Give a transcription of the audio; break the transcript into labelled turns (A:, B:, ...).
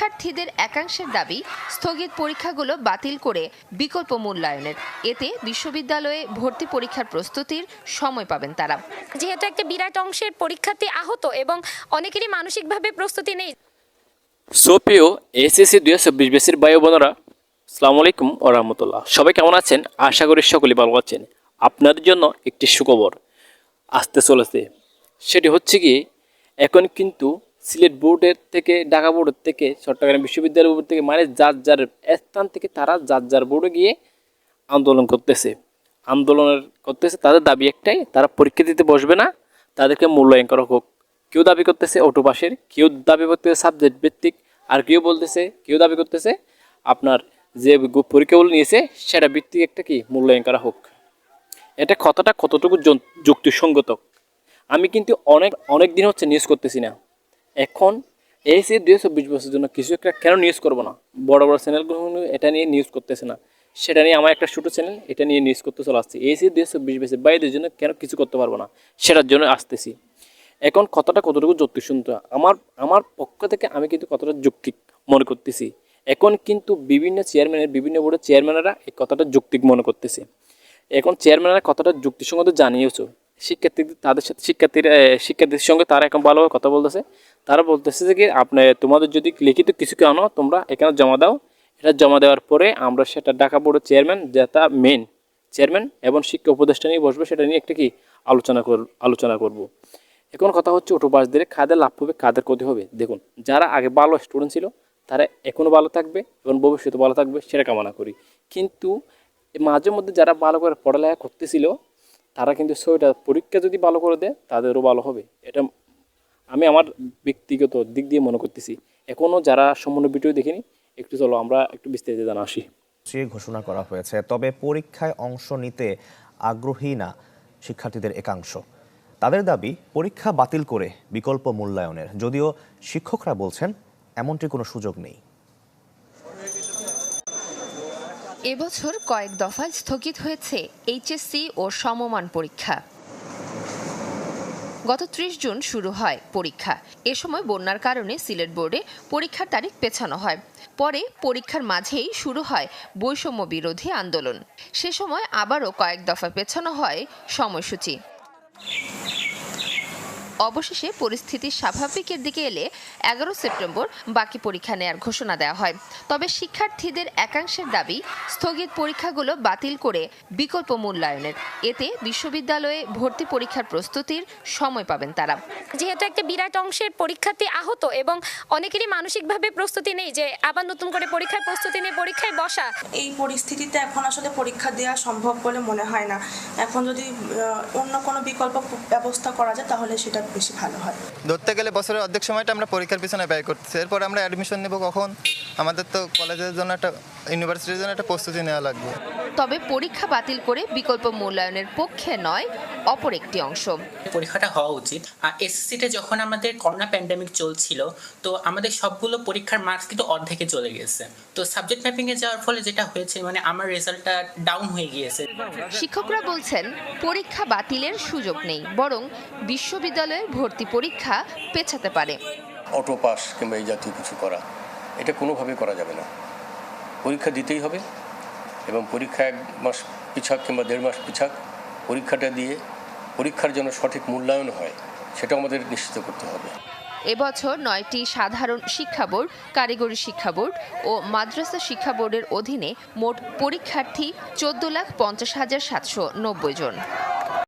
A: শিক্ষার্থীদের একাংশের দাবি স্থগিত পরীক্ষাগুলো বাতিল করে বিকল্প মূল্যায়নের। এতে বিশ্ববিদ্যালয়ে ভর্তি পরীক্ষার প্রস্তুতির সময় পাবেন তারা।
B: যেহেতু একটা বিরাট অংশের পরীক্ষার্থী আহত এবং অনেকেরই মানসিকভাবে প্রস্তুতি নেই।
C: সোপিও এসএসসি 2024 ব্যাচের ভাই বোনেরা, আসসালামু আলাইকুম ওয়া রাহমাতুল্লাহ। সবাই কেমন আছেন? আশা করি সকলেই ভালো আছেন। আপনাদের জন্য একটি সুখবর আসতে চলেছে। সেটি হচ্ছে কি, এখন কিন্তু সিলেট বোর্ডের থেকে, ঢাকা বোর্ডের থেকে, চট্টগ্রাম বিশ্ববিদ্যালয় বোর্ড থেকে, মানে যার যার স্থান থেকে তারা যার যার বোর্ডে গিয়ে আন্দোলন করতেছে। তাদের দাবি একটাই, তারা পরীক্ষা দিতে বসবে না, তাদেরকে মূল্যায়ন করা হোক। কেউ দাবি করতেছে অটো পাসের, কেউ দাবি করতেছে সাবজেক্ট ভিত্তিক, আর কেউ দাবি করতেছে আপনার যে পরীক্ষাগুলো নিয়েছে সেটা ভিত্তিক একটা কি মূল্যায়ন করা হোক। এটা কতটুকু যুক্তিসঙ্গত আমি কিন্তু অনেক দিন হচ্ছে নিউজ করতেছি না। এখন এসএসসি 2024 বছরের জন্য কিছু একটা কেন নিউজ করবো না? বড় বড় চ্যানেলগুলো এটা নিয়ে নিউজ করতেছে না, সেটা নিয়ে আমার একটা ছোটো চ্যানেল এটা নিয়ে নিউজ করতে চলে আসছে। এসএসসি 2024 বছরের বাইরের জন্য কেন কিছু করতে পারবো না, সেটার জন্য আসতেছি। এখন কতটুকু যুক্তিসঙ্গত আমার পক্ষ থেকে আমি কিন্তু কতটা যৌক্তিক মনে করতেছি। এখন কিন্তু বিভিন্ন বোর্ডের চেয়ারম্যানেরা এই কথাটা যৌক্তিক মনে করতেছে। এখন চেয়ারম্যানেরা কতটা যুক্তিসঙ্গত জানিয়েছে, শিক্ষার্থীদের সঙ্গে তারা এখন ভালোভাবে কথা বলতেছে। তারা বলতেছে যে কি, তোমাদের যদি লিখিত কিছু আনো তোমরা এখানে জমা দাও, এটা জমা দেওয়ার পরে আমরা সেটা ঢাকা বোর্ডের চেয়ারম্যান, যেটা মেন চেয়ারম্যান এবং শিক্ষা উপদেষ্টা নিয়ে বসবে, সেটা নিয়ে একটা কি আলোচনা করব। এখন কথা হচ্ছে অটো পাসদের কাদের লাভ হবে, কাদের ক্ষতি হবে। দেখুন, যারা আগে ভালো স্টুডেন্ট ছিল তারা এখনও ভালো থাকবে এবং ভবিষ্যতে ভালো থাকবে, সেটা কামনা করি। কিন্তু মাঝে মধ্যে যারা ভালো করে পড়ালেখা করতেছিল তারা কিন্তু ছয়টা পরীক্ষা যদি ভালো করে দেয় তাদেরও ভালো হবে। এটা আমি আমার ব্যক্তিগত দিক দিয়ে মনে করতেছি। এখনও যারা সম্পূর্ণ ভিডিও দেখিনি, চলো আমরা একটু বিস্তারিত জানা আসি।
D: ঘোষণা করা হয়েছে, তবে পরীক্ষায় অংশ নিতে আগ্রহী না শিক্ষার্থীদের একাংশ। তাদের দাবি পরীক্ষা বাতিল করে বিকল্প মূল্যায়নের, যদিও শিক্ষকরা বলছেন এমনটি কোনো সুযোগ নেই।
A: এবছর কয়েক দফায় স্থগিত হয়েছে এইচএসসি ও সমমান পরীক্ষা। গত 30 জুন শুরু হয় পরীক্ষা। এ সময় বন্যার কারণে সিলেট বোর্ডে পরীক্ষার তারিখ পেছানো হয়। পরে পরীক্ষার মাঝেই শুরু হয় বৈষম্য বিরোধী আন্দোলন। সে সময় আবারও কয়েক দফা পেছানো হয় সময়সূচি। অবশেষে পরিস্থিতি স্বাভাবিকের দিকে এলে 11 সেপ্টেম্বর বাকি পরীক্ষা নেয়ার ঘোষণা দেওয়া হয়। তবে শিক্ষার্থীদের একাংশের দাবি স্থগিত পরীক্ষাগুলো বাতিল করে বিকল্প মূল্যায়নের। এতে বিশ্ববিদ্যালয়ে ভর্তি পরীক্ষার প্রস্তুতির সময় পাবেন তারা।
B: যেহেতু একটা বিরাট অংশের পরীক্ষার্থী আহত এবং অনেকেরই মানসিকভাবে প্রস্তুতি নেই যে আবার নতুন করে পরীক্ষার প্রস্তুতি নিয়ে পরীক্ষায় বসা।
E: এই পরিস্থিতিতে এখন আসলে পরীক্ষা দেওয়া সম্ভব বলে মনে হয় না। এখন যদি অন্য কোনো বিকল্প ব্যবস্থা করা যায় তাহলে সেটা বেশি ভালো হয়।
F: ধরতে গেলে বছরের অর্ধেক সময়টা আমরা পরীক্ষার পিছনে ব্যয় করতেছি। এরপর আমরা অ্যাডমিশন নেব কখন? আমাদের তো কলেজের জন্য ইউনিভার্সিটির জন্য একটা প্রস্তুতি নেওয়া লাগবে।
A: তবে পরীক্ষা বাতিল করে বিকল্প মূল্যায়নের পক্ষে নয় অপর একটি অংশ।
G: পরীক্ষাটা হওয়া উচিত। আর এসএসসিতে যখন আমাদের করোনা প্যান্ডেমিক চলছিল, তো আমাদের সবগুলো পরীক্ষার মার্কস কিন্তু অর্ধেকে চলে গেছে। তো সাবজেক্ট ম্যাপিংয়ে যাওয়ার ফলে যেটা হয়েছে, মানে আমার রেজাল্টটা ডাউন হয়ে গিয়েছে।
A: শিক্ষকরা বলছেন পরীক্ষা বাতিলের সুযোগ নেই, বরং বিশ্ববিদ্যালয়ে ভর্তি পরীক্ষা পেছাতে পারে।
H: অটো পাস কিংবা এই জাতীয় কিছু করা, এটা কোনোভাবে করা যাবে না। পরীক্ষা দিতেই হবে এবং পরীক্ষা 1 মাস পিছাক কিংবা 1.5 মাস পিছাক পরীক্ষাটা দিয়ে পরীক্ষার জন্য সঠিক মূল্যায়ন হয়, সেটা আমাদের নিশ্চিত করতে হবে।
A: এবছর 9টি সাধারণ শিক্ষা বোর্ড, কারিগরি শিক্ষা বোর্ড ও মাদ্রাসা শিক্ষা বোর্ডের অধীনে মোট পরীক্ষার্থী 14,50,790 জন।